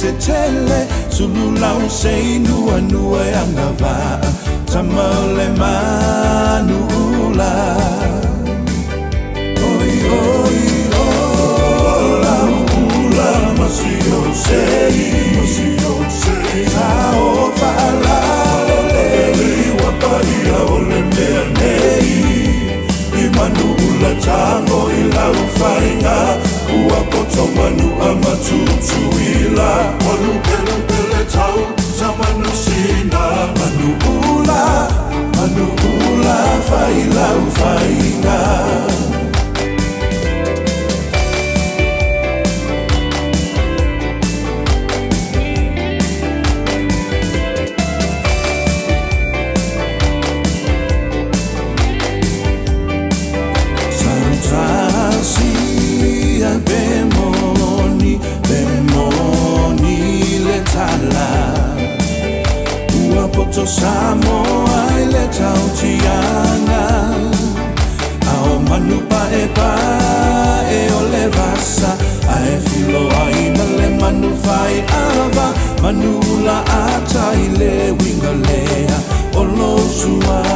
te tele sulula usei nua nua angava tamale manula oi oi ola ula masio sei sao fala lele waparia ole nei imanula tango ila ufainga uapoto manu amatutu ila manu pele tau samanu sina manu ula faila ufainga Uapoto Samoa ile tautiana ao manupa e ole vasa ae filo ai male manufai ava manula ata ile wingalea olo sua